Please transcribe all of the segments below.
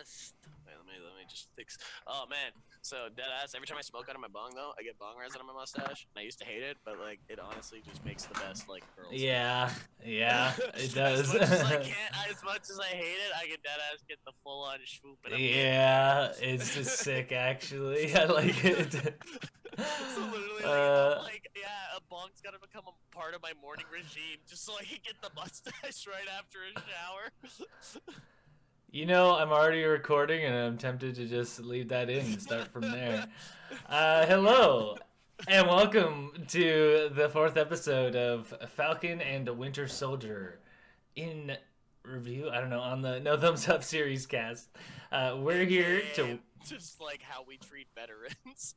dust. Wait, let me just fix. Oh man, so dead ass. Every time I smoke out of my bong though, I get bong resin on my mustache. And I used to hate it, but like it honestly just makes the best like curls. Yeah, yeah, it As does. much as I can't, as much as I hate it, I can dead ass get the full on swoop, and I'm getting Yeah, it's just sick actually. I like it. So literally, like, I'm uh, like, yeah, a bong's gotta become a part of my morning regime, just so I can get the mustache right after a shower. I'm already recording and I'm tempted to just leave that in and start from there. Hello, and welcome to the fourth episode of Falcon and the Winter Soldier in review. I don't know, on the No Thumbs Up series cast. We're here AKA to. just like how we treat veterans.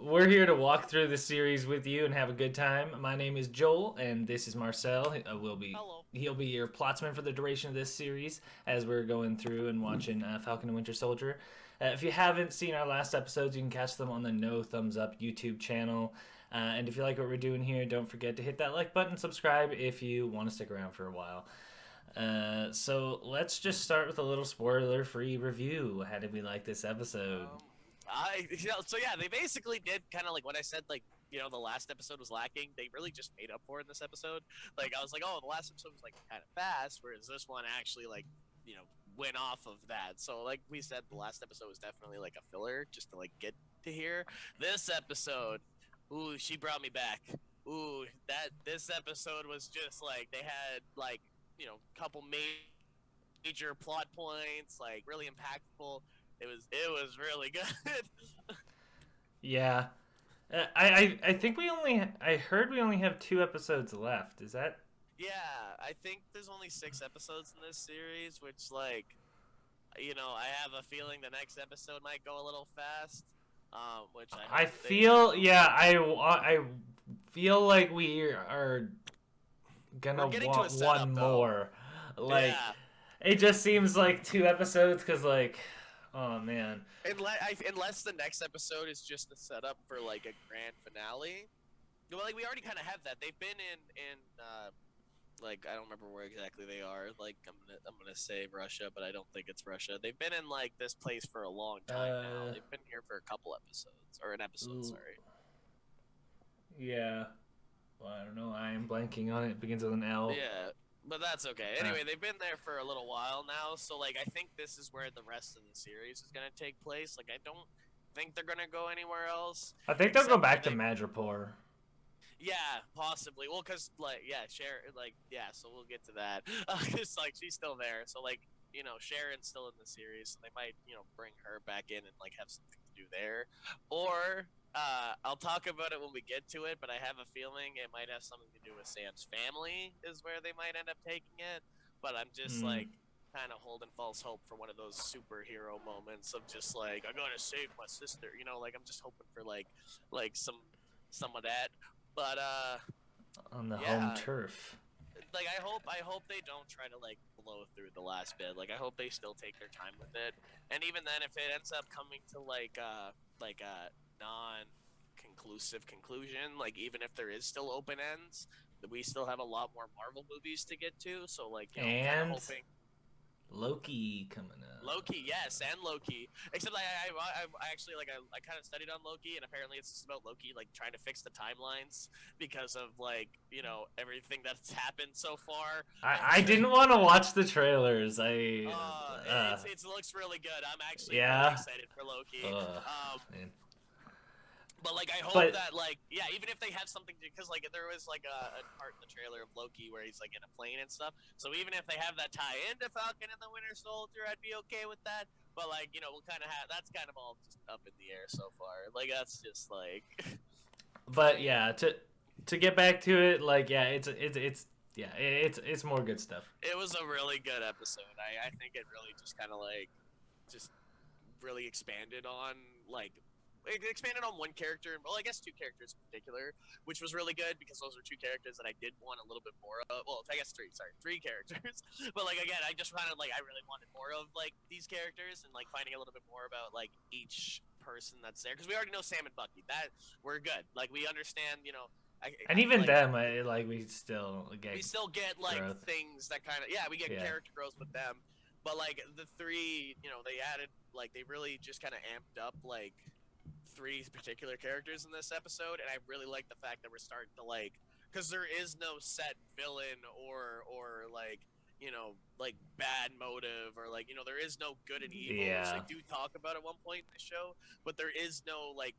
We're here to walk through the series with you and have a good time. My name is Joel, and this is Marcel. Hello. He'll be your plotsman for the duration of this series as we're going through and watching Falcon and Winter Soldier. If you haven't seen our last episodes, you can catch them on the No Thumbs Up YouTube channel. And if you like what we're doing here, don't forget to hit that like button, subscribe if you want to stick around for a while. So let's just start with a little spoiler-free review. How did we like this episode? So yeah, they basically did kind of like what I said, like, the last episode was lacking. They really just made up for it in this episode. Like, I was like, oh, the last episode was like kind of fast, whereas this one actually, like, went off of that. So, like we said, the last episode was definitely like a filler just to like get to here. This episode, ooh, she brought me back. Ooh, this episode was just like they had like couple major plot points, like really impactful. It was really good. Yeah. I think I heard we only have 2 episodes left. Is that? Yeah, I think there's only 6 episodes in this series, which like, I have a feeling the next episode might go a little fast. Which I I hope they feel do. yeah. I feel like we are We're gonna getting to a want setup one though. more. Like Yeah, it just seems like 2 episodes because oh man. unless the next episode is just a setup for like a grand finale. Well, like we already kind of have that. They've been in like I don't remember where exactly they are. Like I'm gonna say Russia, but I don't think it's Russia. They've been in like this place for a long time now. Uh. They've been here for a couple episodes or an episode. Ooh, Sorry. yeah. Well, I don't know. I am blanking on it. It begins with an L. Yeah, but that's okay. Uh, Anyway, they've been there for a little while now, so like I think this is where the rest of the series is gonna take place. Like I don't think they're gonna go anywhere else I think they'll go except for back to Madripoor. yeah, possibly. Well, cause like yeah, so we'll get to that. Cause like she's still there, so like Sharon's still in the series, so they might bring her back in and like have something to do there, or I'll talk about it when we get to it. But I have a feeling it might have something to do with Sam's family is where they might end up taking it. But I'm just Hmm. like kind of holding false hope for one of those superhero moments of just like I gotta save my sister, like I'm just hoping for like some of that. But On the home yeah, turf. like I hope they don't try to like blow through the last bit. Like I hope they still take their time with it. And even then, if it ends up coming to like a non-conclusive conclusion, like even if there is still open ends, we still have a lot more Marvel movies to get to. So like I'm kind of And hoping. Loki coming up. Loki, yes, and Loki. Except I actually I kind of studied on Loki, and apparently it's just about Loki like trying to fix the timelines because of like everything that's happened so far. I didn't want to watch the trailers. It looks really good. I'm actually really Yeah. excited for Loki. Ugh, Um, man. but like I hope But that like yeah, even if they have something because like there was like a part in the trailer of Loki where he's like in a plane and stuff. So even if they have that tie into Falcon and the Winter Soldier, I'd be okay with that. But like we'll kind of have that's kind of all just up in the air so far. Like that's just like yeah, to get back to it, like yeah, it's more good stuff. it was a really good episode. I think it really just kind of like just really expanded on like it expanded on one character, well, I guess 2 characters in particular, which was really good because those were 2 characters that I did want a little bit more of. Well, I guess 3 characters. But like again, I just wanted like I really wanted more of like these characters and like finding a little bit more about like each person that's there because we already know Sam and Bucky. That we're good. Like we understand, And I even like them, we still get we still get like growth. things that kind of we get character growth with them, but like the three, they added like they really just kind of amped up like three particular characters in this episode, and I really like the fact that we're starting to like, because there is no set villain or like like bad motive, or like there is no good and evil, which Yeah. they do talk about at one point in the show, but there is no like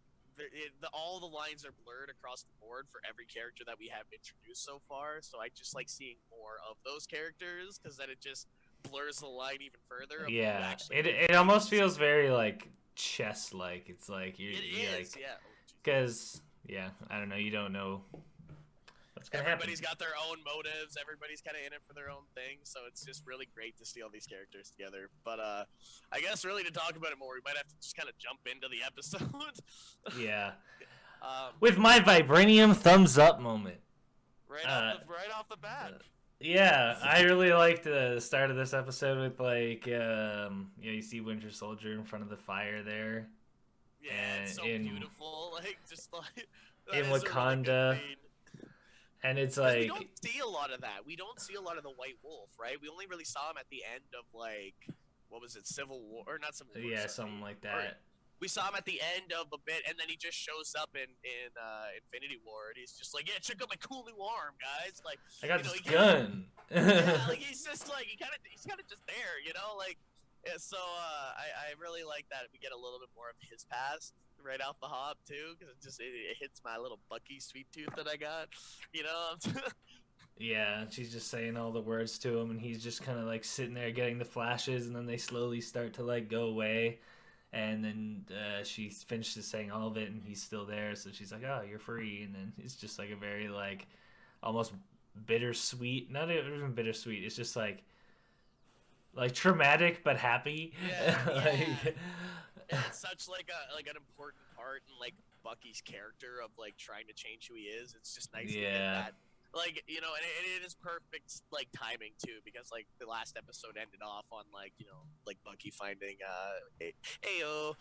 all the lines are blurred across the board for every character that we have introduced so far. So I just like seeing more of those characters, because then it just blurs the line even further of who Yeah. actually It almost feels very like chess like. It's like you're is, like, yeah. because I don't know, you don't know what's gonna Everybody's happen. got their own motives. Everybody's kind of in it for their own thing. So it's just really great to see all these characters together. But I guess really to talk about it more, we might have to just kind of jump into the episode. Yeah. With my vibranium thumbs up moment. Right off the bat. Yeah, I really liked the start of this episode with like you see Winter Soldier in front of the fire there. Yeah, and it's so beautiful. Like just like in that is Wakanda. a really good scene. And it's we like don't see a lot of that. We don't see a lot of the White Wolf, right? We only really saw him at the end of like, what was it, Civil War, or not Civil War? Yeah, sorry. something like that. We saw him at the end of a bit, and then he just shows up in Infinity War, and he's just like, "Yeah, check out my cool new arm, guys!" Like, I got this gun. Yeah, like he's just like he's kind of just there, like. Yeah, so I really like that we get a little bit more of his past right off the hop too, because it hits my little Bucky sweet tooth that I got, Yeah, she's just saying all the words to him, and he's just kind of like sitting there getting the flashes, and then they slowly start to like go away. And then she finishes saying all of it, and he's still there. So she's like, "Oh, you're free." And then it's just like a very like almost bittersweet. Not even bittersweet. It's just like traumatic but happy. Yeah, like, and it's such like an important part in like Bucky's character of like trying to change who he is. It's just nice to get that. Like, and it is perfect like timing too, because like the last episode ended off on like like Bucky finding Ayo,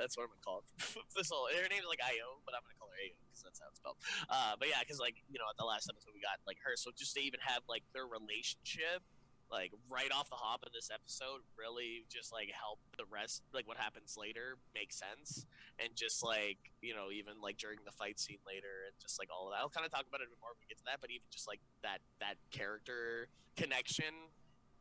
that's what I'm gonna call it. Her name is like Io, but I'm gonna call her Ayo because that's how it's spelled. But yeah, because like at the last episode we got like her, so just to even have like their relationship like right off the hop of this episode really just like help the rest, like what happens later, make sense. And just like even like during the fight scene later, and just like all of that, I'll kind of talk about it a bit more when we get to that, but even just like that character connection,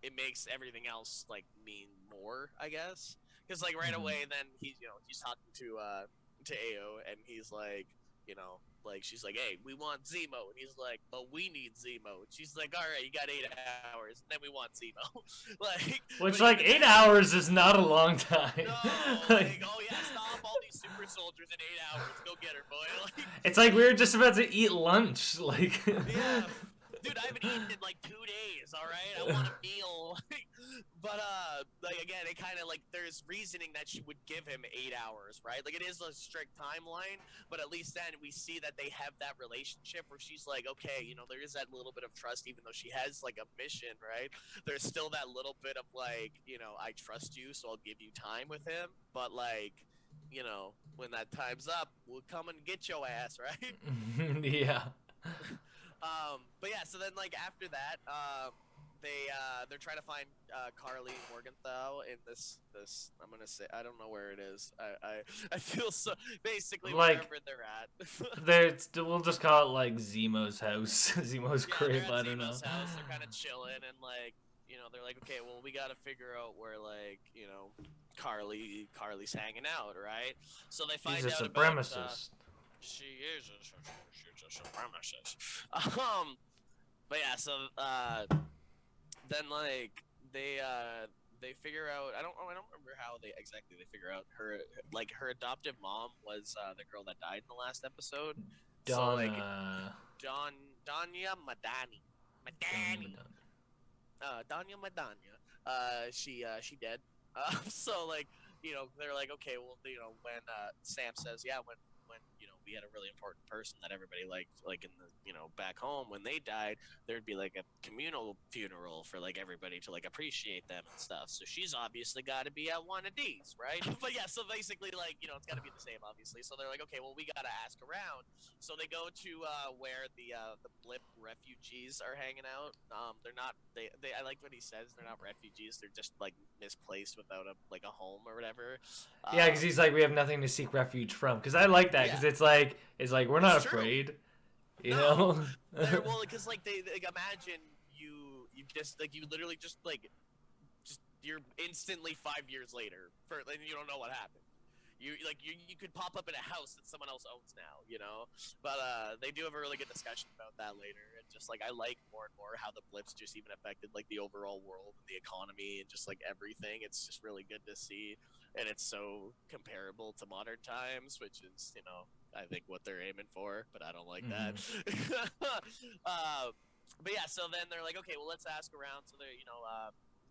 it makes everything else like mean more, I guess, because like right away then he's he's talking to Ao, and he's like like she's like, "Hey, we want Zemo," and he's like, "But we need Zemo." And she's like, "All right, you got 8 hours, and then we want Zemo." like, which like 8 hours is not a long time. No, like, oh yeah, stop all these super soldiers in 8 hours. Go get her, boy. Like, it's like we were just about to eat lunch. Like, yeah, dude, I haven't eaten in like 2 days. All right, I want a meal. But like again, it kind of like there's reasoning that she would give him 8 hours, right? Like it is a strict timeline, but at least then we see that they have that relationship where she's like, okay, there is that little bit of trust, even though she has like a mission, right? There's still that little bit of like, I trust you, so I'll give you time with him, but like, when that time's up, we'll come and get your ass, right? yeah. But yeah, so then like after that, they're trying to find Carly Morgenthau in this I'm gonna say, I don't know where it is. I feel so basically like, wherever they're at. We'll just call it like Zemo's house, Zemo's crib. They're at I don't Zemo's know. house. They're kind of chilling, and like they're like, okay, well we gotta figure out where like Carly's hanging out, right? So they find She's a out supremacist. about she's a supremacist. But yeah, so then like they figure out, I don't remember how they figure out her adoptive mom was the girl that died in the last episode. Donna. So like Danya Madani. Danya Madania. She dead. So like they're like, okay, well when Sam says, yeah, when we had a really important person that everybody liked, like in the back home when they died, there'd be like a communal funeral for like everybody to like appreciate them and stuff. So she's obviously got to be at one of these, right? But yeah, so basically like it's got to be the same, obviously. So they're like, okay, well we got to ask around. So they go to where the blip refugees are hanging out. They're not. They. I like what he says. They're not refugees. They're just like misplaced without a home or whatever. Yeah, because he's like, we have nothing to seek refuge from. Because I like that. Because it's like we're not afraid. You know. Well, because like they like, imagine you just like you literally just you're instantly 5 years later and you don't know what happened. You could pop up in a house that someone else owns now, But they do have a really good discussion about that later, and just like I like more and more how the blips just even affected like the overall world and the economy and just like everything. It's just really good to see, and it's so comparable to modern times, which is I think what they're aiming for, but I don't like that. But yeah, so then they're like, okay, well let's ask around. So they're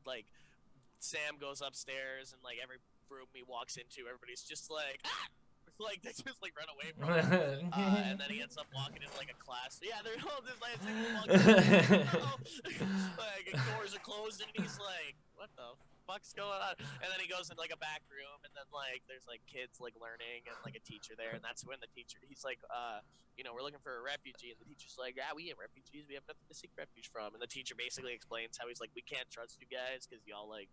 like Sam goes upstairs and like every room he walks into, everybody's just like, ah! Like they just like run away from him. And then he ends up walking into like a class. Yeah, they're all just like like doors are closed and he's like, what the fuck's going on? And then he goes into like a back room and then like there's like kids like learning and like a teacher there, and that's when the teacher he's like, we're looking for a refugee, and the teacher's like, yeah, we ain't refugees, we have nothing to seek refuge from. And the teacher basically explains how he's like, we can't trust you guys because y'all like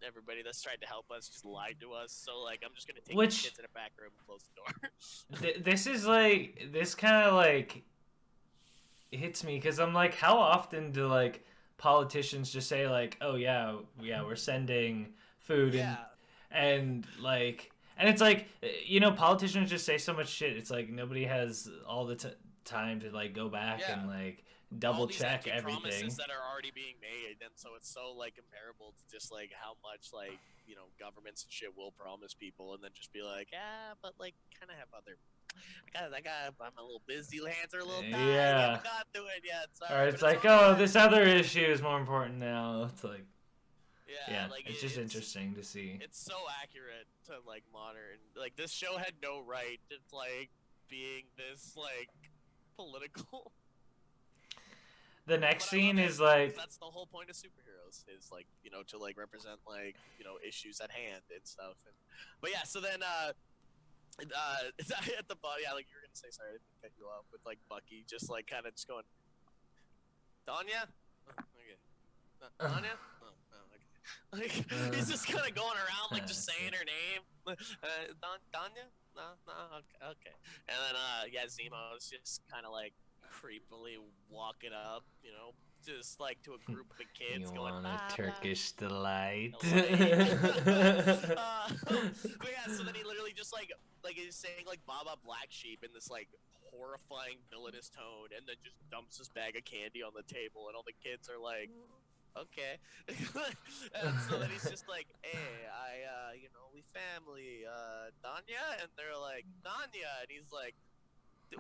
everybody that's tried to help us just lied to us. So like, I'm just gonna take the kids in a back room and close the door. This is like, this kind of like hits me because I'm like, how often do like politicians just say like, oh yeah, we're sending food and like, and it's like, politicians just say so much shit. It's like nobody has all the time to like go back and like double check everything. Promises that are already being made, and so it's so like comparable to just like how much like governments and shit will promise people and then just be like, but like kind of have other. I'm a little busy. Hands are a little tied. I haven't got to it yet. Sorry, or it's like, oh, this other issue is more important now. It's like, like it's just interesting to see. It's so accurate to like modern. Like this show had no right to like being this like political. The next scene is like, that's the whole point of superheroes is like to like represent like issues at hand and stuff. But yeah, so then at the bottom, like you were gonna say, sorry, I didn't cut you off, with like Bucky just like kind of just going, Danya, okay, Danya, okay, like he's just kind of going around like just saying her name, Danya, no, okay, and then Zemo's just kind of like creepily walking up, just like to a group of kids you going, want a Turkish delight. But yeah, so then he literally just like he's saying like Baba Black Sheep in this like horrifying villainous tone, and then just dumps this bag of candy on the table, and all the kids are like, okay. And so then he's just like, hey, we family, Danya, and they're like, Danya, and he's like,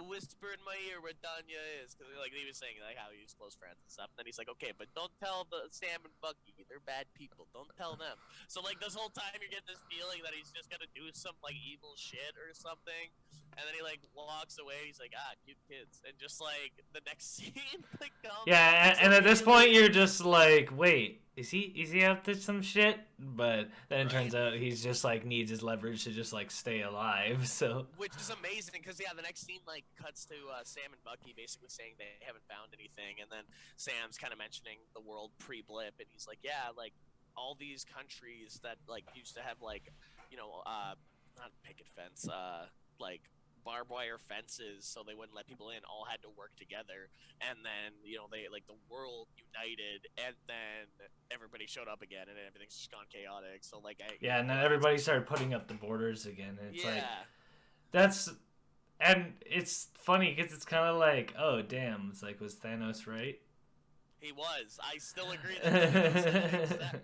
whisper in my ear where Danya is, because like he was saying like how he was close friends and stuff. And then he's like, okay, but don't tell the Sam and Bucky, they're bad people, don't tell them. So like this whole time you're getting this feeling that he's just gonna do some like evil shit or something, and then he like walks away. He's like, cute kids, and just like the next scene like comes. Yeah, and at this point you're just like, wait, is he up to some shit? But then it turns out he's just like needs his leverage to just like stay alive. So which is amazing because the next scene like cuts to Sam and Bucky basically saying they haven't found anything, and then Sam's kind of mentioning the world pre-blip, and he's like, yeah, like all these countries that like used to have like not picket fence, like barbed wire fences so they wouldn't let people in, all had to work together, and then they like the world united, and then everybody showed up again and everything's just gone chaotic. So like and then everybody started putting up the borders again, and it's like that's, and it's funny because it's kind of like, oh damn, it's like, was Thanos right? He was. I still agree that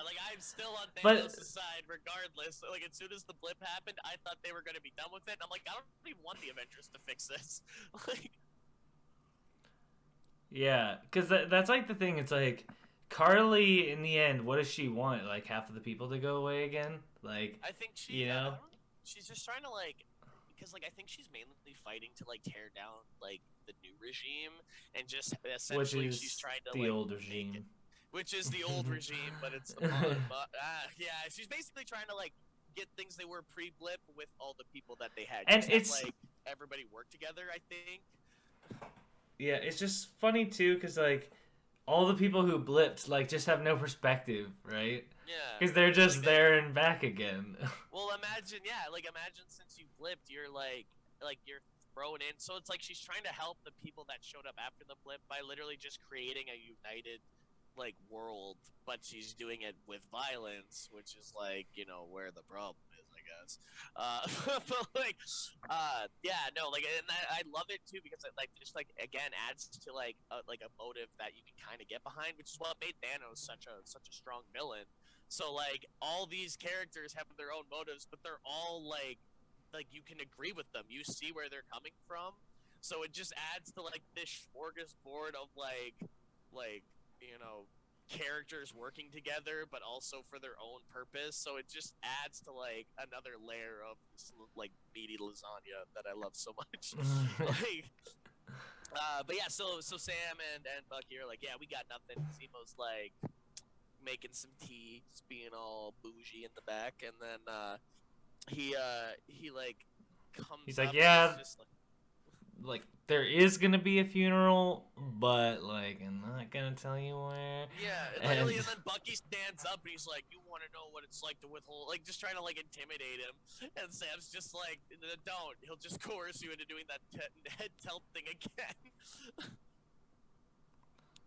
like I'm still on Thanos' side regardless. Like as soon as the blip happened, I thought they were going to be done with it. And I'm like, I don't even want the Avengers to fix this. Like, yeah, because that's like the thing. It's like Carly in the end, what does she want? Like half of the people to go away again? Like, I think she, she's just trying to like because like I think she's mainly fighting to like tear down like the new regime, and just essentially she's trying to the like old make regime. it, which is the old regime, but it's the yeah, she's basically trying to like get things they were pre-blip with all the people that they had. And Just it's have, like everybody work together, I think. yeah, it's just funny too, because like all the people who blipped like just have no perspective, right? Yeah, Because they're just like there and back again. well, imagine, yeah, like imagine since you blipped, you're like you're thrown in. So it's like she's trying to help the people that showed up after the blip by literally just creating a united like world, but she's doing it with violence, which is like where the problem is, I guess. But like, yeah, no, like, and I love it too because it like just like again adds to like a motive that you can kind of get behind, which is what made Thanos such a strong villain. So like all these characters have their own motives, but they're all like you can agree with them. You see where they're coming from. So it just adds to like this smorgasbord of like characters working together, but also for their own purpose. So it just adds to like another layer of this like meaty lasagna that I love so much. Like, but yeah, so Sam and Bucky are like, yeah, we got nothing. Zemo's like making some tea, just being all bougie in the back, and then he like comes. He's like, up yeah, and just like there is gonna be a funeral, but like I'm not gonna tell you where. yeah, literally, and then Bucky stands up and he's like, "You want to know what it's like to withhold?" Like just trying to like intimidate him, and Sam's just like, "Don't." He'll just coerce you into doing that head tilt thing again.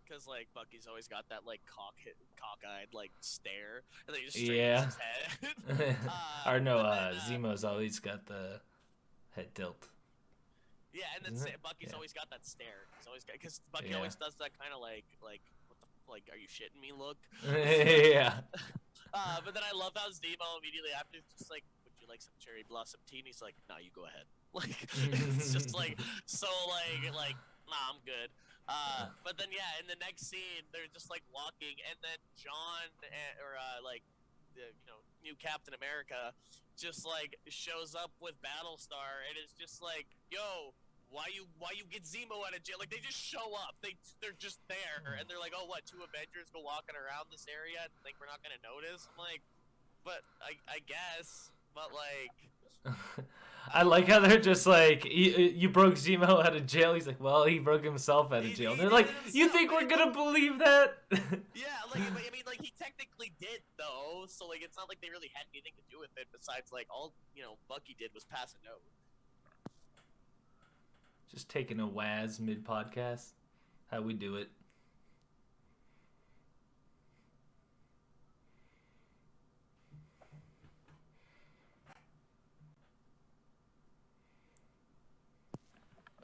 Because like Bucky's always got that like cockeyed like stare, and then he just straightens his head. Or no, then, Zemo's always got the head tilt. Yeah, and then Bucky's always got that stare. He's always got because Bucky always does that kind of like what the like are you shitting me look. Yeah. But then I love how Zemo immediately after is just like, would you like some cherry blossom tea? And he's like, nah, you go ahead. Like it's just like so like nah, I'm good. But then yeah, in the next scene they're just like walking, and then John like the new Captain America just like shows up with Battlestar and is just like, yo, why you get Zemo out of jail? Like they just show up, they're just there, and they're like, oh, what, two Avengers go walking around this area and think we're not gonna notice? I'm like, but I guess, but like I like how they're just like, you broke Zemo out of jail. He's like, well, he broke himself out of jail. They're like, you think we're gonna believe that? Yeah, like I mean, like he technically did though, so like it's not like they really had anything to do with it besides like all Bucky did was pass a note. Just taking a Waz mid podcast. How we do it.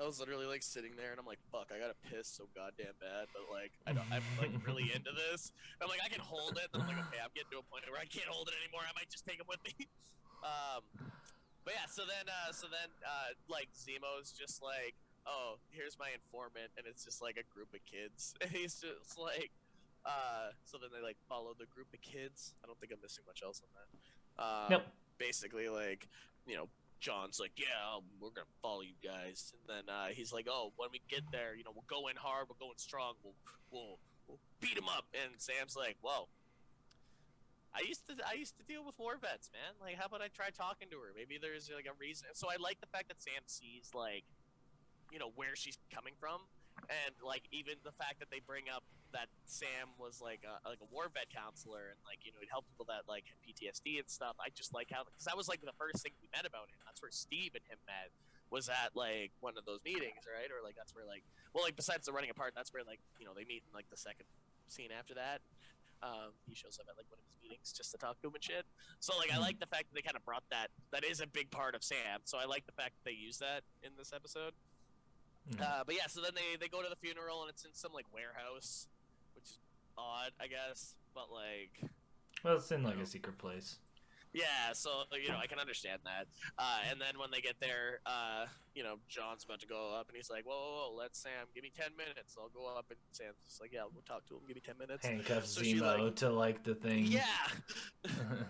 I was literally like sitting there and I'm like, fuck, I gotta piss so goddamn bad, but like I'm like really into this. I'm like, I can hold it, and I'm like, okay, I'm getting to a point where I can't hold it anymore. I might just take him with me. But yeah, so then like Zemo's just like, oh, here's my informant, and it's just like a group of kids. And he's just like, so then they like follow the group of kids. I don't think I'm missing much else on that. Nope. Basically, like John's like, yeah, we're gonna follow you guys, and then he's like, oh, when we get there, we'll go in hard, we'll go in strong, we'll beat him up. And Sam's like, whoa, I used to deal with war vets, man. Like, how about I try talking to her? Maybe there's like a reason. So I like the fact that Sam sees like where she's coming from, and like even the fact that they bring up that Sam was like a war vet counselor, and like he'd help people that like had PTSD and stuff. I just like how, because that was like the first thing we met about him. That's where Steve and him met, was at like one of those meetings, right? Or like that's where like, well, like besides the running apart, that's where like they meet in like the second scene after that. He shows up at like one of his meetings just to talk to him and shit. So like I like the fact that they kind of brought that is a big part of Sam. So I like the fact that they use that in this episode. But yeah, so then they go to the funeral, and it's in some like warehouse, which is odd, I guess, but like, well, it's in like a secret place. Yeah, so I can understand that. And then when they get there, John's about to go up, and he's like, whoa, let Sam give me 10 minutes. I'll go up, and Sam's just like, yeah, we'll talk to him. Give me 10 minutes. Handcuff so Zemo to like the thing. Yeah.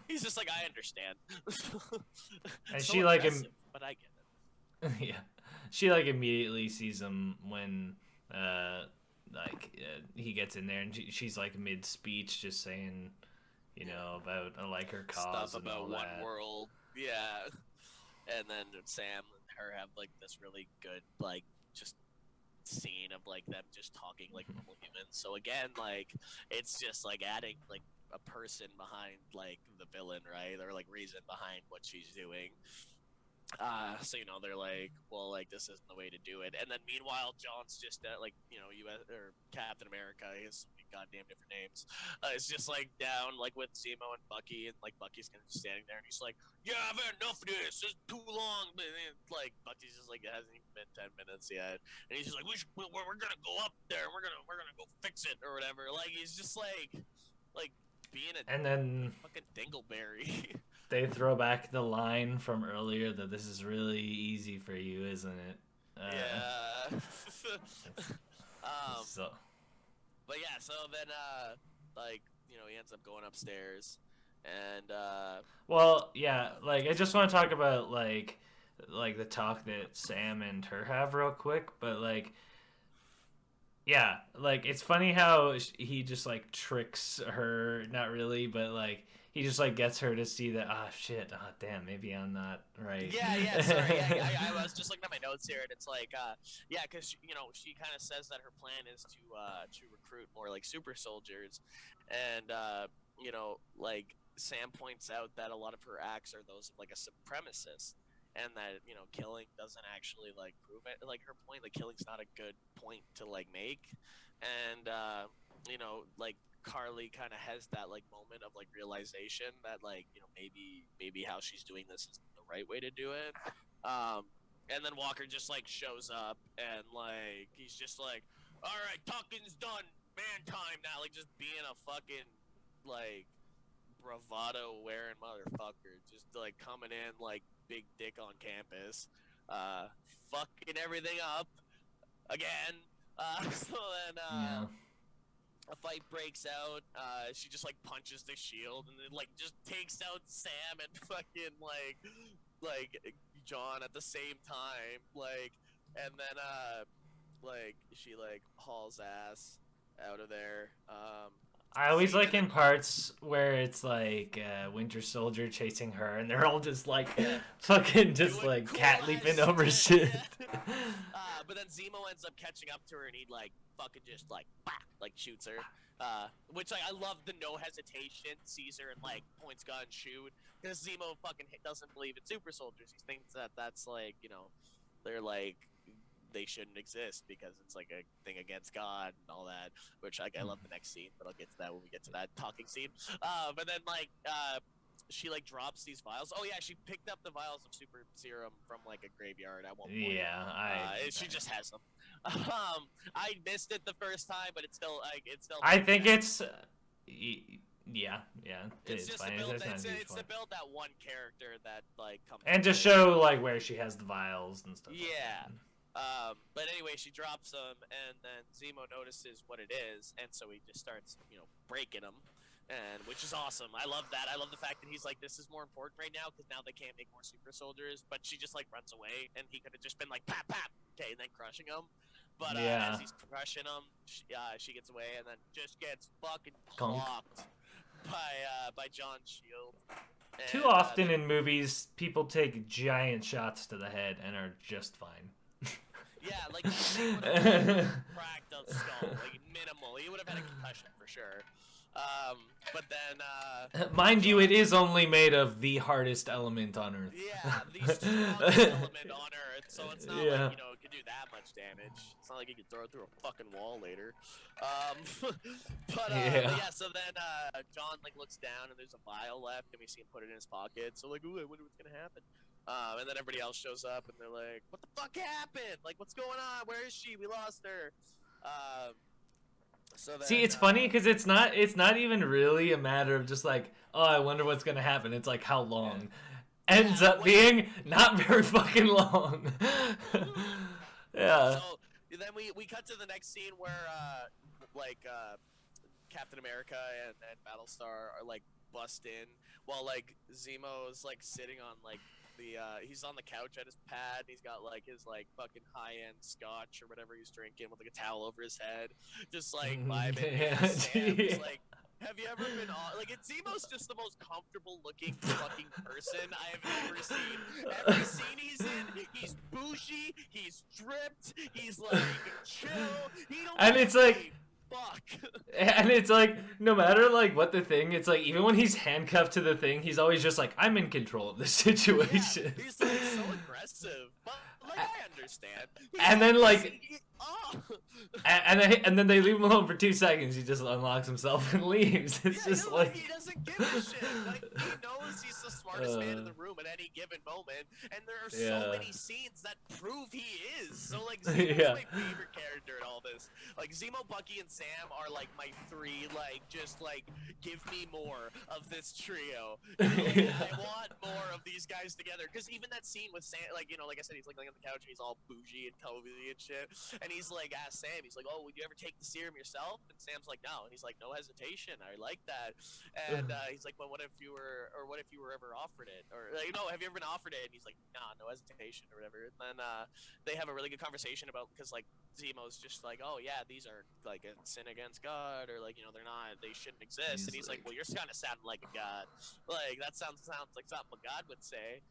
He's just like, I understand. And so she like but I get it. Yeah, she like immediately sees him when he gets in there, and she's like mid speech, just saying, about like her cause Stuff and all about One that. World. Yeah. And then Sam and her have like this really good like just scene of like them just talking like normal humans. So again, like it's just like adding like a person behind like the villain, right? Or like reason behind what she's doing. So they're like, well, like this isn't the way to do it. And then meanwhile, John's just like U.S. or Captain America. He has so many goddamn different names. It's just like down like with Zemo and Bucky, and like Bucky's kind of just standing there, and he's like, "Yeah, I've had enough of this. It's too long." But like Bucky's just like, it hasn't even been 10 minutes yet, and he's just like, we're gonna go up there. We're gonna go fix it or whatever." Like he's just like being a And then fucking dingleberry. they throw back the line from earlier that this is really easy for you, isn't it? Yeah. So But yeah, so then like he ends up going upstairs, and well, yeah, like I just want to talk about like the talk that Sam and her have real quick, but like yeah, like it's funny how he just like tricks her, not really, but like he just like gets her to see that shit, damn, maybe I'm not right. yeah, sorry, I was just looking at my notes here, and it's like yeah, because she kind of says that her plan is to recruit more like super soldiers, and like Sam points out that a lot of her acts are those of like a supremacist, and that killing doesn't actually like prove it, like her point, like killing's not a good point to like make. And like Carly kind of has that like moment of like realization that like maybe how she's doing this is the right way to do it. And then Walker just like shows up, and like he's just like, all right, talking's done, man time now, like just being a fucking like bravado wearing motherfucker, just like coming in like big dick on campus, fucking everything up again. So then Yeah. a fight breaks out. She just like punches the shield, and then like just takes out Sam and fucking like John at the same time. Like, and then like she like hauls ass out of there. I always like And then in parts where it's like Winter Soldier chasing her, and they're all just like yeah, fucking just doing like cool cat leaping ass over shit. shit. Yeah. But then Zemo ends up catching up to her, and he like fucking just like like shoots her. Which like I love the no hesitation, sees her and like points gun shoot, because Zemo fucking doesn't believe in super soldiers. He thinks that that's like they're like they shouldn't exist because it's like a thing against God and all that. Which like I love the next scene, but I'll get to that when we get to that talking scene. But then like she like drops these vials. Oh yeah, she picked up the vials of super serum from like a graveyard at one point. Yeah, She just has them. I missed it the first time, but it's still like I think it's yeah, it's it's just fine. to build It's it's to build that one character that like comes and to later. show like where she has the vials and stuff. Yeah. Like that. But anyway, she drops them, and then Zemo notices what it is, and so he just starts, breaking them, and which is awesome. I love that. I love the fact that he's like, this is more important right now because now they can't make more super soldiers. But she just like runs away, and he could have just been like, pap, pap, okay, and then crushing them. But as he's crushing them, she gets away, and then just gets fucking clocked by John's shield. And, too often in movies, people take giant shots to the head and are just fine. Yeah, like he would have cracked a skull, like minimal. He would have had a concussion for sure. But then, mind you, it is only made of the hardest element on Earth. Yeah, the strongest element on Earth, so it's not like it can do that much damage. It's not like you can throw it through a fucking wall later. But yeah. So then John like looks down, and there's a vial left, and we see him put it in his pocket. So like, ooh, I wonder what's gonna happen. And then everybody else shows up, and they're like, "What the fuck happened? Like, what's going on? Where is she? We lost her." So then, see, it's funny because it's not even really a matter of just like, oh, I wonder what's gonna happen. It's like how long. Ends up being not very fucking long. Yeah. So then we cut to the next scene where Captain America and Battlestar are like bust in while like Zemo's like sitting on like he's on the couch at his pad. And he's got like his like fucking high end scotch or whatever he's drinking with like a towel over his head, just like vibing. Yeah, And Sam is yeah. like, have you ever been on like Zemo's just the most comfortable looking fucking person I have ever seen. Every scene he's in, he's bougie, he's dripped, he's like chill. He don't And give it's a like, fuck. and it's like, no matter like what the thing, it's like even when he's handcuffed to the thing, he's always just like, I'm in control of this situation. Yeah, he's like so aggressive, but like I understand. And then like, oh. and then they leave him alone for 2 seconds. He just unlocks himself and leaves. It's just like he doesn't give a shit. Like he knows he's the smartest man in the room at any given moment, and there are so many scenes that prove he is. So like Zemo's my favorite character in all this. Like Zemo, Bucky, and Sam are like my three. Like just like give me more of this trio. You know, like, I want more of these guys together. Because even that scene with Sam, like like I said, he's like laying on the couch and he's all bougie and cozy and shit, and he's like asked Sam, he's like, oh, would you ever take the serum yourself? And Sam's like, no, and he's like, no hesitation, I like that. And he's like, but what if you were ever offered it, or like, no, have you ever been offered it? And he's like, nah, no hesitation or whatever. And then they have a really good conversation about, because like Zemo's just like, oh yeah, these are like a sin against God, or like they shouldn't exist. And he's like, well, you're kind of sounding like a god. Like that sounds like something a god would say.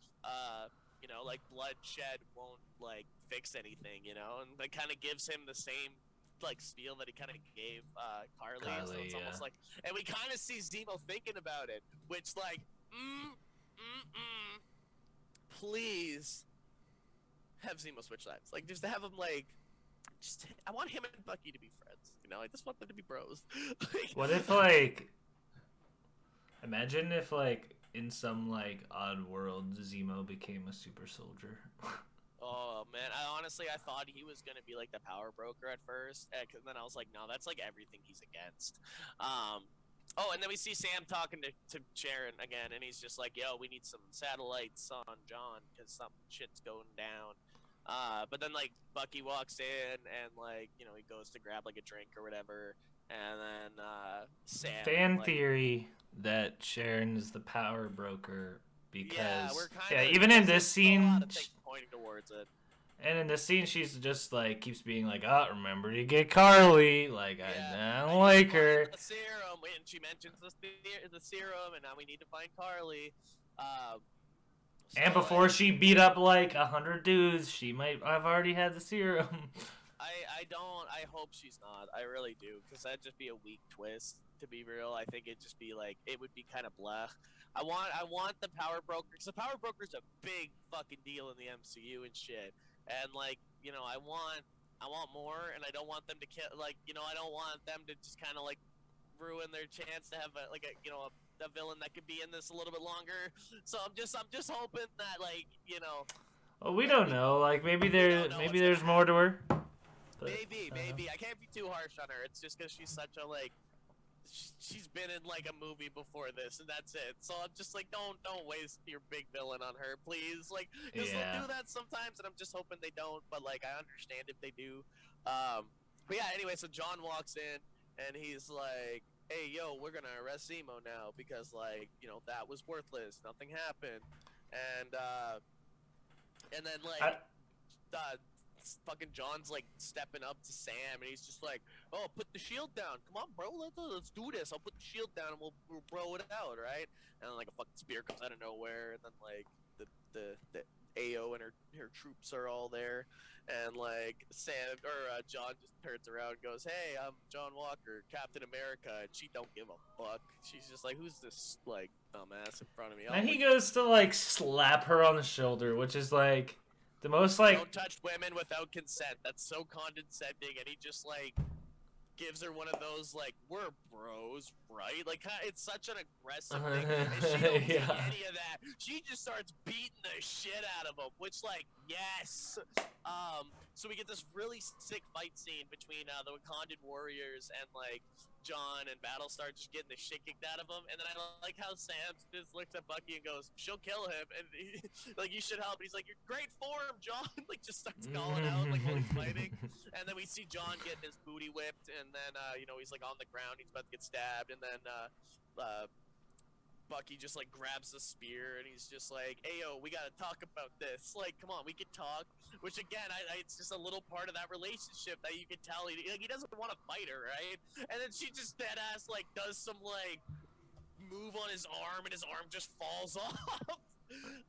Like bloodshed won't like fix anything, and that kind of gives him the same like spiel that he kind of gave Carly. So it's almost like, and we kind of see Zemo thinking about it, which like, please have Zemo switch sides, like just to have him like, I want him and Bucky to be friends. I just want them to be bros. What if like, imagine if like in some like odd world Zemo became a super soldier. Oh man, I thought he was gonna be like the power broker at first, and then I was like, no, that's like everything he's against. And then we see Sam talking to Sharon again, and he's just like, yo, we need some satellites on John because some shit's going down. But then like Bucky walks in and like he goes to grab like a drink or whatever, and then Sam. Fan theory that Sharon is the power broker because even in this scene, pointing towards it. And in the scene, she's just like keeps being like, "Oh, remember to get Carly." Like I don't like her. The serum, and she mentions the serum, and now we need to find Carly. And before she beat up like 100 dudes, she might have already had the serum. I hope she's not. I really do, because that'd just be a weak twist. To be real, I think it'd just be like, it would be kind of blah. I want the power broker, because the power broker's a big fucking deal in the MCU and shit. And like, I want more, and I don't want them to kill. Like, I don't want them to just kind of like ruin their chance to have a villain that could be in this a little bit longer. So I'm just hoping that like Well, we don't know. Like maybe there's more to her. But, maybe I can't be too harsh on her. It's just because she's such a like. She's been in like a movie before this, and that's it. So I'm just like, don't waste your big villain on her, please. Like, because they'll do that sometimes, and I'm just hoping they don't. But like, I understand if they do. But yeah, anyway, so John walks in, and he's like, "Hey, yo, we're gonna arrest Zemo now because like, that was worthless. Nothing happened." And then like, fucking John's like stepping up to Sam, and he's just like, "Oh, put the shield down. Come on, bro. Let's do this. I'll put the shield down, and we'll bro it out, right?" And then like a fucking spear comes out of nowhere, and then like the AO and her troops are all there, and like John just turns around and goes, "Hey, I'm John Walker, Captain America," and she don't give a fuck. She's just like, "Who's this like dumbass in front of me?" And he goes to like slap her on the shoulder, which is like the most like, "Don't touch women without consent." That's so condescending, and he just like gives her one of those like, "We're bros, right?" Like it's such an aggressive thing, and she don't take any of that. She just starts beating the shit out of him, which like, yes. So we get this really sick fight scene between the Wakandan warriors and like John, and Battlestar just getting the shit kicked out of him. And then I like how Sam just looks at Bucky and goes, "She'll kill him," and like, "You should help." And he's like, "You're great form, John." Like just starts calling out like while he's fighting. And then we see John getting his booty whipped, and then he's like on the ground, he's about to get stabbed, and then Bucky just like grabs the spear and he's just like, "Hey yo, we gotta talk about this. Like, come on, we can talk." Which again, it's just a little part of that relationship that you can tell he doesn't want to fight her, right? And then she just dead ass like does some like move on his arm and his arm just falls off.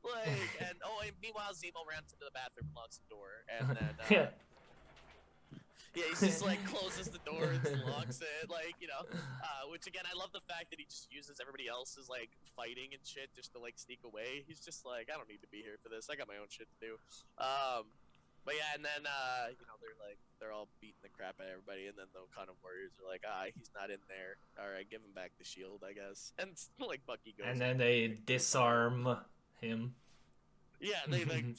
Like, and meanwhile Zemo runs into the bathroom, locks the door, and then Yeah. yeah, he's just like closes the door and locks it, like, you know. Which again, I love the fact that he just uses everybody else's like fighting and shit just to like sneak away. He's just like, I don't need to be here for this. I got my own shit to do. But yeah, and then you know, they're all beating the crap out of everybody, and then the Wakanda warriors are like, he's not in there. All right, give him back the shield, I guess. And like Bucky goes. And then they disarm him. Yeah, they like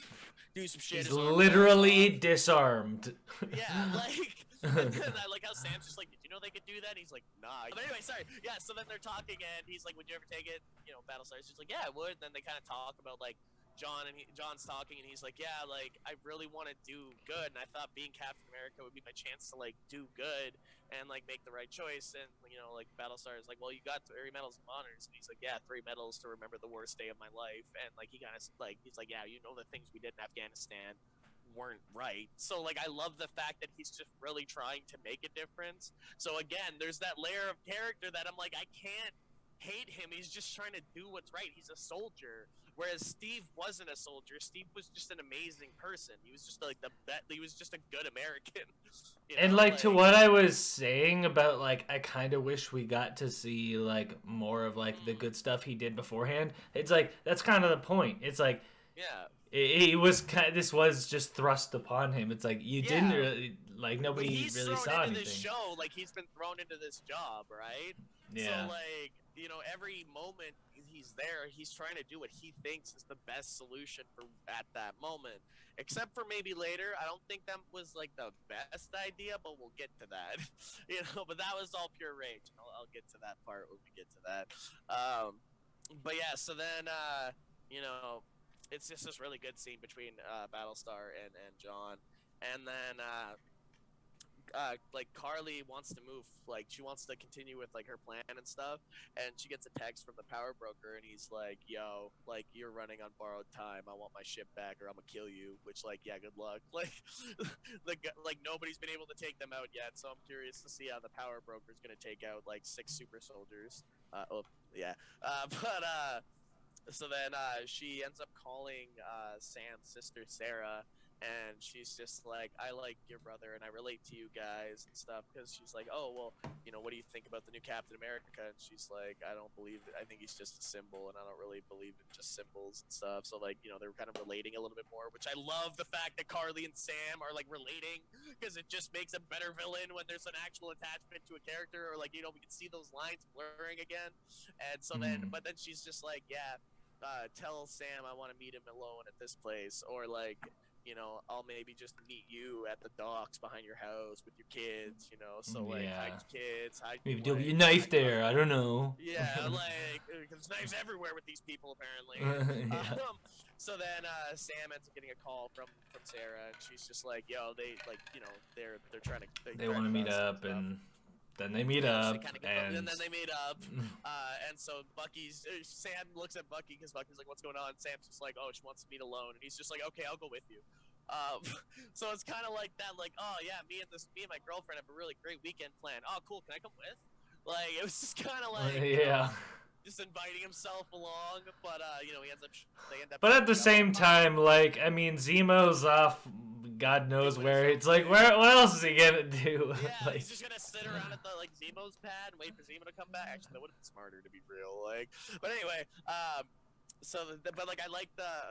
do some shit. He's literally disarmed. Yeah, like, and then I like how Sam's just like, did you know they could do that? And he's like, nah. But anyway, sorry. Yeah, so then they're talking, and he's like, would you ever take it? You know, Battlestar. He's like, yeah, I would. And then they kind of talk about like John's talking, and he's like, yeah, like I really want to do good, and I thought being Captain America would be my chance to like do good and like make the right choice. And you know, like Battlestar is like, well, you got 3 medals of honors, and he's like, yeah, 3 medals to remember the worst day of my life. And like he kind of like he's like, yeah, you know, the things we did in Afghanistan weren't right. So like I love the fact that he's just really trying to make a difference. So again, there's that layer of character that I'm like, I can't hate him. He's just trying to do what's right. He's a soldier. Whereas Steve wasn't a soldier. Steve was just an amazing person. He was just like he was just a good American. You know? And like to what I was saying about like I kind of wish we got to see like more of like the good stuff he did beforehand. It's like that's kind of the point. It's like it was this was just thrust upon him. It's like you didn't really like nobody really saw anything. This show, like he's been thrown into this job, right? Yeah. So like, you know, every moment he's there, he's trying to do what he thinks is the best solution for at that moment. Except for maybe later, I don't think that was like the best idea, but we'll get to that. You know, but that was all pure rage. I'll get to that part when we get to that. But yeah, so then you know, it's just this really good scene between Battlestar and John, and then like Carly wants to move, like she wants to continue with like her plan and stuff, and she gets a text from the power broker, and he's like, yo, like you're running on borrowed time, I want my ship back or I'm gonna kill you. Which like, yeah, good luck. Like like nobody's been able to take them out yet, so I'm curious to see how the power broker's gonna take out like 6 super soldiers. So then she ends up calling Sam's sister Sarah, and she's just like, I like your brother and I relate to you guys and stuff, because she's like, oh well, you know, what do you think about the new Captain America? And she's like, I don't believe it. I think he's just a symbol, and I don't really believe in just symbols and stuff. So like, you know, they were kind of relating a little bit more, which I love the fact that Carly and Sam are like relating, because it just makes a better villain when there's an actual attachment to a character, or like, you know, we can see those lines blurring again. And so then, but then she's just like, yeah, tell Sam I want to meet him alone at this place, or like, you know, I'll maybe just meet you at the docks behind your house with your kids, you know, so like, hide your kids, maybe there'll be a knife there, I don't know. Yeah, like, there's knives everywhere with these people, apparently. So then Sam ends up getting a call from Sarah, and she's just like, yo, they, like, you know, they're trying to... They want to meet up, and... Then they meet up, and then they meet up, and so Sam looks at Bucky, because Bucky's like, what's going on? And Sam's just like, oh, she wants to meet alone, and he's just like, okay, I'll go with you. So it's kind of like that, like, oh yeah, me and my girlfriend have a really great weekend plan. Oh, cool, can I come with? Like, it was just kind of like, you know, just inviting himself along, but you know, they end up. But at the same time, like, I mean, Zemo's off. God knows where. It's like, what else is he gonna do? Yeah, like, he's just gonna sit around at the like Zemo's pad and wait for Zemo to come back. Actually, that would have been smarter, to be real. Like, but anyway, but like I like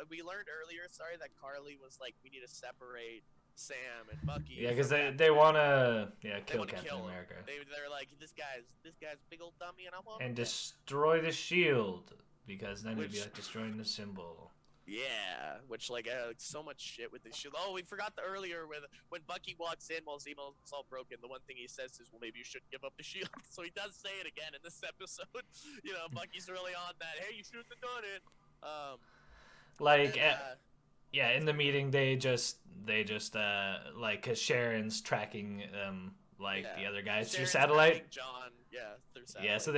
we learned earlier, sorry, that Carly was like, we need to separate Sam and Bucky. Yeah, because they wanna kill Captain America. They're like, this guy's a big old dummy, and I want destroy the shield, because then it'd be like destroying the symbol. Yeah, which like so much shit with the shield. Oh, we forgot earlier when Bucky walks in while Zemo's all broken. The one thing he says is, "Well, maybe you shouldn't give up the shield." So he does say it again in this episode. You know, Bucky's really on that. Hey, you shouldn't have done it. Yeah, in the meeting they just like, cause Sharon's tracking the other guys through satellite. John, through satellite. Yeah, so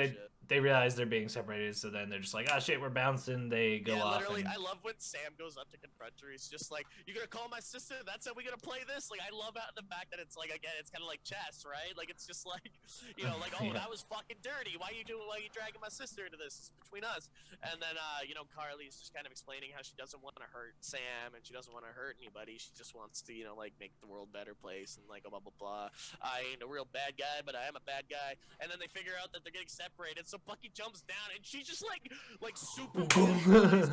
they realize they're being separated, so then they're just like, oh shit, we're bouncing. They go off. Literally, And... I love when Sam goes up to confront her. He's just like, "You gonna call my sister? That's how we gonna play this?" Like, I love the fact that it's like, again, it's kind of like chess, right? Like, it's just like, like, oh, that was fucking dirty. Why you dragging my sister into this? It's between us. And then, Carly's just kind of explaining how she doesn't want to hurt Sam and she doesn't want to hurt anybody. She just wants to, like, make the world a better place and like blah blah blah. I ain't a real bad guy, but I am a bad guy. And then they figure out that they're getting separated, so Bucky jumps down and she just like super at him.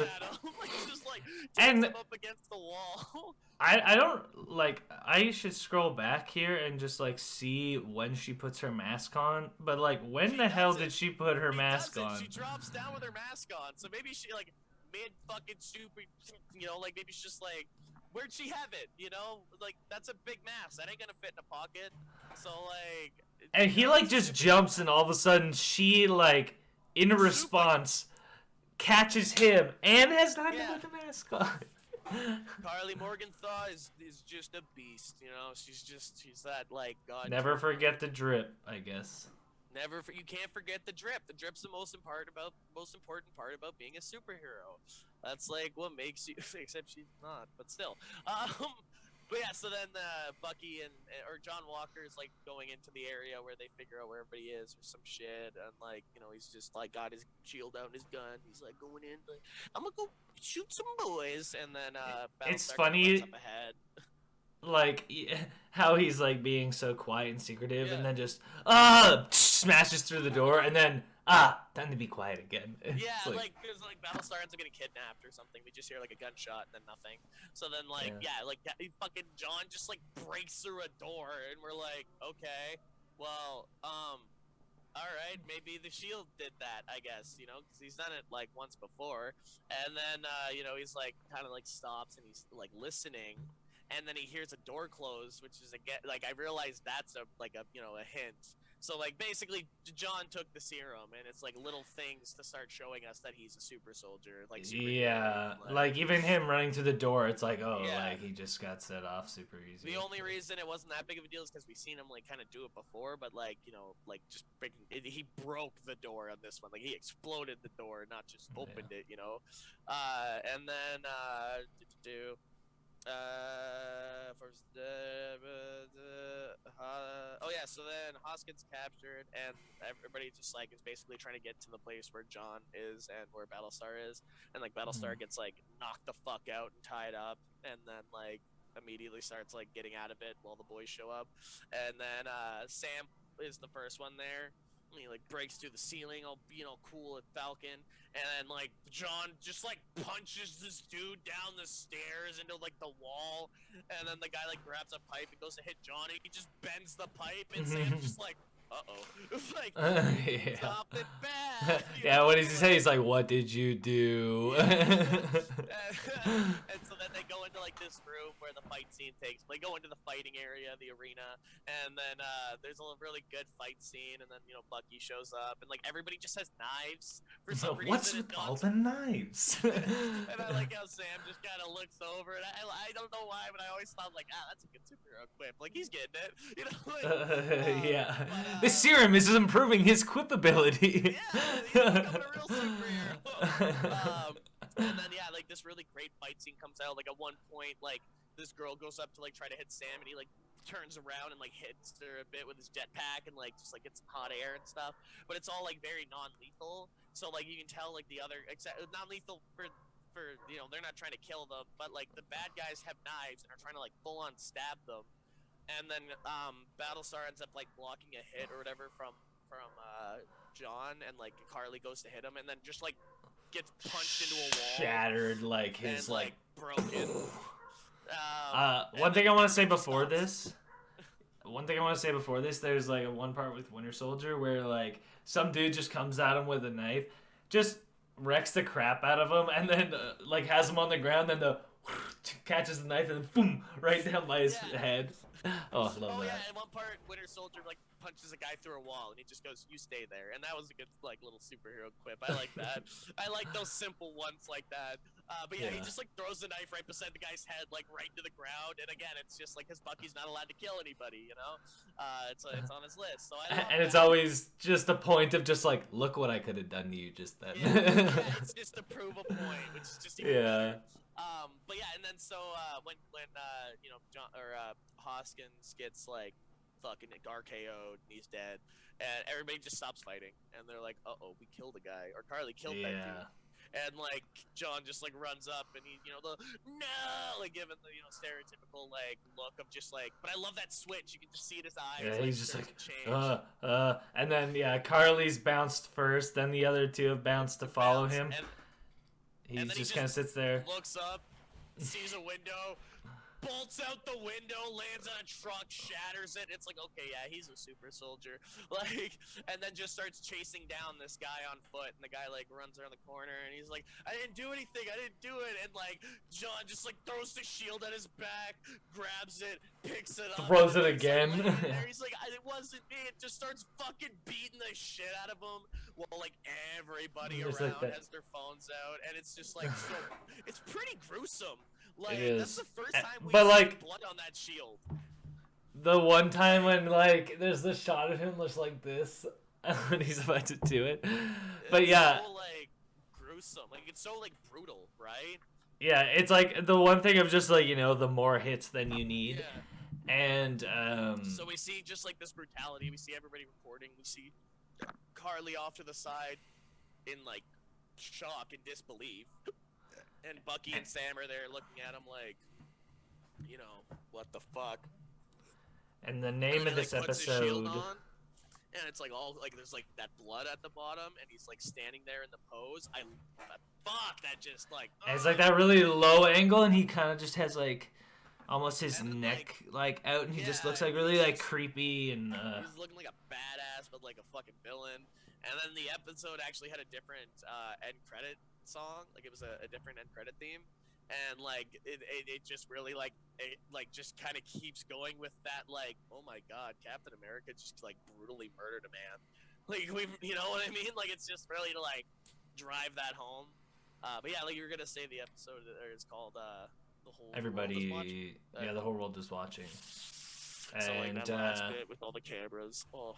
Like, just like takes him up against the wall. I don't like. I should scroll back here and just like see when she puts her mask on. But like, when the hell did she put her mask on? She drops down with her mask on. So maybe she like mid fucking super. Like maybe she's just like, where'd she have it? Like that's a big mask. That ain't gonna fit in a pocket. So like. And he like just jumps, and all of a sudden she like in response catches him and has time to put the mask on. Carly Morgenthau is just a beast, she's that like god. Never forget the drip, I guess. You can't forget the drip. The drip's the most important part about being a superhero. That's like what makes you. Except she's not, but still. But yeah, so then Bucky or John Walker is like going into the area where they figure out where everybody is or some shit, and like he's just like got his shield out and his gun. He's like going in, like, I'm gonna go shoot some boys, and then it's funny. Up ahead. Like how he's like being so quiet and secretive, and then just smashes through the door, and then time to be quiet again. Yeah, because Battlestar ends up getting kidnapped or something. We just hear like a gunshot and then nothing. So then fucking John just like breaks through a door, and we're like, okay, well, all right, maybe the Shield did that, I guess, because he's done it like once before. And then he's like kind of like stops and he's like listening. And then he hears a door close, which is again like I realized that's a hint. So like basically John took the serum, and it's like little things to start showing us that he's a super soldier. Like like even him running through the door, it's like like he just got set off super easy. The only reason it wasn't that big of a deal is because we've seen him like kind of do it before, but like just breaking he broke the door on this one. Like he exploded the door, not just opened it. And then so then Hoskins captured, and everybody just like is basically trying to get to the place where John is and where Battlestar is, and like Battlestar gets like knocked the fuck out and tied up, and then like immediately starts like getting out of it while the boys show up, and then Sam is the first one there. He like breaks through the ceiling, all cool at Falcon, and then like John just like punches this dude down the stairs into like the wall, and then the guy like grabs a pipe and goes to hit Johnny. He just bends the pipe, and Sam's just like, like stop it bad. What does he say? He's like, what did you do? And so then they go into like this room where the fight scene takes. They go into the fighting area, the arena, and then there's a really good fight scene, and then Bucky shows up, and like everybody just has knives for some reason. What's with all the knives? And I like how Sam just kind of looks over, and I don't know why, but I always thought like, that's a good superhero quip. Like he's getting it, The serum is improving his quip ability. Yeah, he's becoming a real superhero. And then like this really great fight scene comes out. Like at one point, like this girl goes up to like try to hit Sam, and he like turns around and like hits her a bit with his jetpack, and like just like gets some hot air and stuff. But it's all like very non-lethal. So like you can tell like the other non-lethal for they're not trying to kill them, but like the bad guys have knives and are trying to like full on stab them. And then Battlestar ends up like blocking a hit or whatever from John, and like Carly goes to hit him, and then just like gets punched into a wall, shattered like his and, like broken. One thing I want to say before this, there's like one part with Winter Soldier where like some dude just comes at him with a knife, just wrecks the crap out of him, and then like has him on the ground, then catches the knife and then boom, right down by his head. Oh, I love that. Yeah, in one part, Winter Soldier like punches a guy through a wall, and he just goes, "You stay there," and that was a good like little superhero quip. I like that. I like those simple ones like that. But yeah, he Yeah. just like throws the knife right beside the guy's head, like right to the ground. And again, it's just like, because Bucky's not allowed to kill anybody, you know. It's on his list, so I love And it's that. always just a point of just like, look what I could have done to you just then. Yeah, it's just to prove a point, which is just even Yeah. better. But yeah, and then so when you know John or Hoskins gets like fucking RKO'd and he's dead, and everybody just stops fighting, and they're like, "Uh oh, we killed a guy," or Carly killed that dude. Yeah. And like John just like runs up and he, you know, the no, like giving the, you know, stereotypical like look of just like. But I love that switch. You can just see it in his eyes. Yeah, Like, he's just starts like, to change. and then yeah, Carly's bounced first, then the other two have bounced to follow Bounce, him. and He then he just kind of sits there. looks up, sees a window, bolts out the window, lands on a truck, shatters it. It's like, okay, yeah, he's a super soldier. Like, and then just starts chasing down this guy on foot, and the guy like runs around the corner, and he's like, I didn't do anything, I didn't do it. And like John just like throws the shield at his back, grabs it, picks it up, Throws and it he's, again. Like, laying there. He's like, it wasn't me. It just starts fucking beating the shit out of him. Well, like everybody Just around like that. has their phones out, and it's just like so. It's pretty gruesome. Like, It that's is. the first time we But, see like, blood on that shield. the one time when like there's the shot of him just like this when he's about to do it. But It's yeah, so, like, gruesome. Like, it's so, like, brutal, right? yeah, it's like the one thing of just like, you know, the more hits than you need. Yeah. And So we see just, like, this brutality. We see everybody reporting. We see Carly off to the side in, like, shock and disbelief. And Bucky and Sam are there looking at him like, you know, what the fuck? and the name And of he, this like, puts his shield episode, on, and it's like all like there's like that blood at the bottom, and he's like standing there in the pose. I fuck that just like. it's like that really low angle, and he kind of just has like almost his And then, neck like out, and he just yeah, looks like really he's like just- creepy and. He's looking like a badass, but like a fucking villain. And then the episode actually had a different end credit song. Like, it was a different end credit theme. And like it just really like it like just kind of keeps going with that, like, oh my god, Captain America just like brutally murdered a man. Like, we, you know what I mean? Like, it's just really to like drive that home. But yeah, like you were gonna say, the episode is called the whole world is watching. Everybody, yeah, the whole world is watching. So like And that last bit with all the cameras. Oh.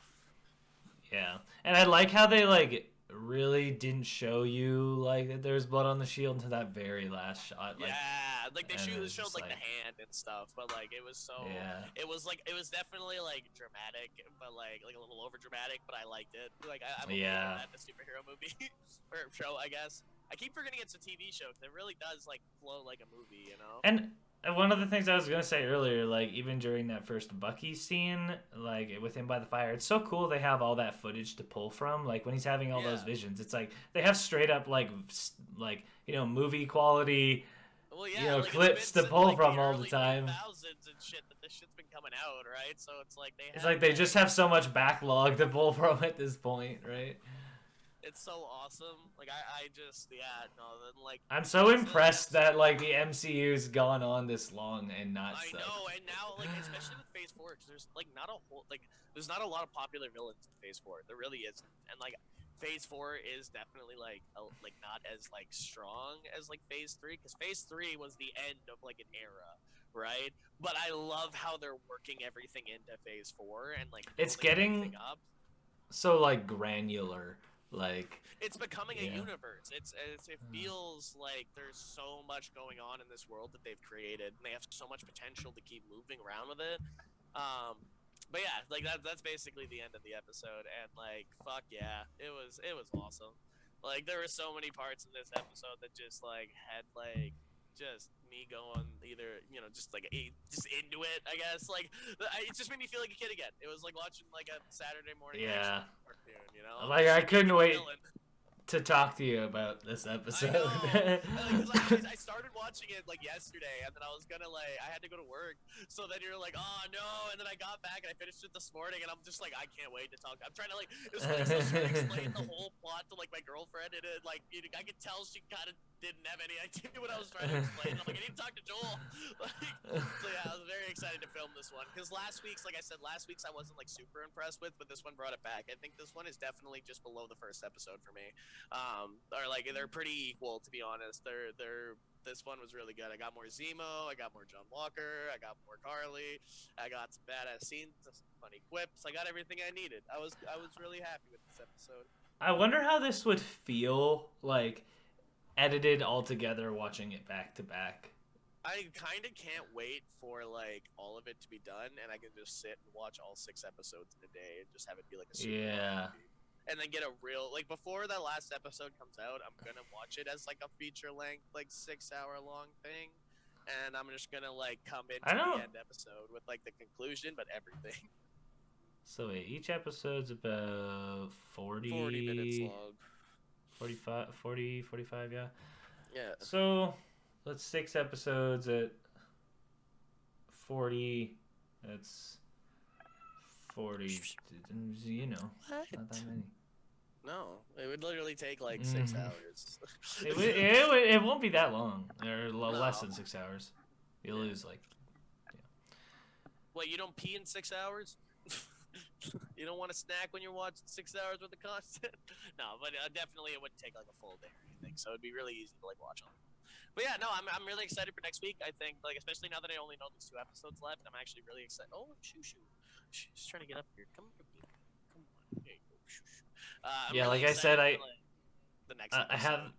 yeah, and I like how they like really didn't show you like that there's blood on the shield until that very last shot. Like, Yeah, like they and it was showed just like the like- hand and stuff, but like it was so Yeah. it was definitely like dramatic, but like a little over dramatic, but I liked it. Like I'm okay Yeah. with that in a superhero movie or show, I guess. I keep forgetting it's a TV show because it really does like flow like a movie, you know? And one of the things I was gonna say earlier, like even during that first Bucky scene, like with him by the fire, it's so cool they have all that footage to pull from. Like when he's having all those Yeah. visions, it's like they have straight up like you know, movie quality. Well, yeah, You know, like, it's clips been to since, pull like, from the all the early time. 2000s and shit that this shit's been coming out, right? So it's like It's like they just have so much backlog to pull from at this point, right? It's so awesome. Like I just, yeah, no, then like I'm so it's- impressed that like the MCU's gone on this long and not I sucked. know, and now like especially with Phase 4, because there's like not a whole there's not a lot of popular villains in Phase 4. There really isn't, and like Phase 4 is definitely like not as like strong as like Phase 3, because Phase 3 was the end of like an era, right? But I love how they're working everything into Phase 4 and like It's building getting everything up. So like granular, like It's becoming a Yeah. universe. It feels like there's so much going on in this world that they've created, and they have so much potential to keep moving around with it. But yeah, like that's basically the end of the episode, and like fuck yeah, it was awesome. Like there were so many parts in this episode that just like had like just me going either, you know, just like just into it, I guess. Like it just made me feel like a kid again. It was like watching like a Saturday morning Yeah. action cartoon, you know. Like, I Just couldn't being a wait villain. to talk to you about this episode. I know. I started watching it like yesterday, and then I was gonna I had to go to work. So then you're like, oh no, and then I got back and I finished it this morning, and I'm just like, I can't wait to talk. I'm trying to it was funny 'cause I was trying to explain the whole plot to like my girlfriend, and I could tell she kind of didn't have any idea what I was trying to explain. I'm like, I need to talk to Joel. So yeah, I was very excited to film this one because last week's, like I said, last week's I wasn't like super impressed with, but this one brought it back. I think this one is definitely just below the first episode for me. Or like they're pretty equal, to be honest. This one was really good. I got more Zemo, I got more John Walker, I got more Carly, I got some badass scenes, some funny quips. I got everything I needed. I was really happy with this episode. I wonder how this would feel like edited all together, watching it back to back. I kind of can't wait for like all of it to be done, and I can just sit and watch all 6 episodes in a day and just have it be like a super long movie. And then get a real like before that last episode comes out, I'm gonna watch it as like a feature length, like 6-hour long thing, and I'm just gonna like come into the end episode with like the conclusion, but everything. So wait, each episode's about 40 minutes long. 45, yeah. Yeah. So that's 6 episodes at 40. That's 40. You know, what? not that many. No, it would literally take like 6 hours. it won't be that long, or less than 6 hours. You'll lose like. Yeah. Wait, you don't pee in 6 hours? You don't want a snack when you're watching 6 hours worth of content? No, but definitely it wouldn't take like a full day or anything, so it'd be really easy to like watch on. But yeah, no, I'm really excited for next week. I think like especially now that I only know there's 2 episodes left, I'm actually really excited. Oh, she's trying to get up here. Come on, come on. There you go. Yeah, really like I said, the next I have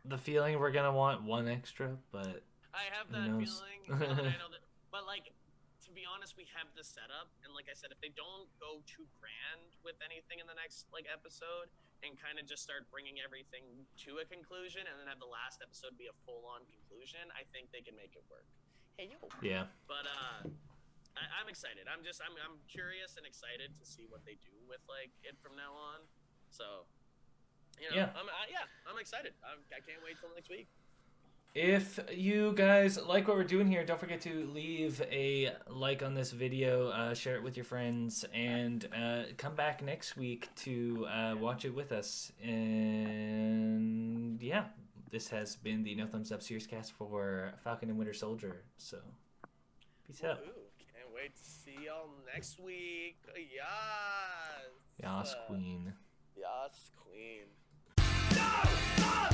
the feeling we're gonna want one extra, but I have that feeling. I know that, but like. To be honest, we have the setup, and like I said, if they don't go too grand with anything in the next like episode, and kind of just start bringing everything to a conclusion, and then have the last episode be a full-on conclusion, I think they can make it work. Hey yo. Yeah. But I'm excited. I'm curious and excited to see what they do with like it from now on. So, you know, I'm excited. I can't wait till next week. If you guys like what we're doing here, don't forget to leave a like on this video, share it with your friends, and come back next week to watch it with us. And yeah, this has been the No Thumbs Up Series Cast for Falcon and Winter Soldier. So, peace out. Can't wait to see y'all next week. Yes. Yas, Queen. Yas, Queen. No!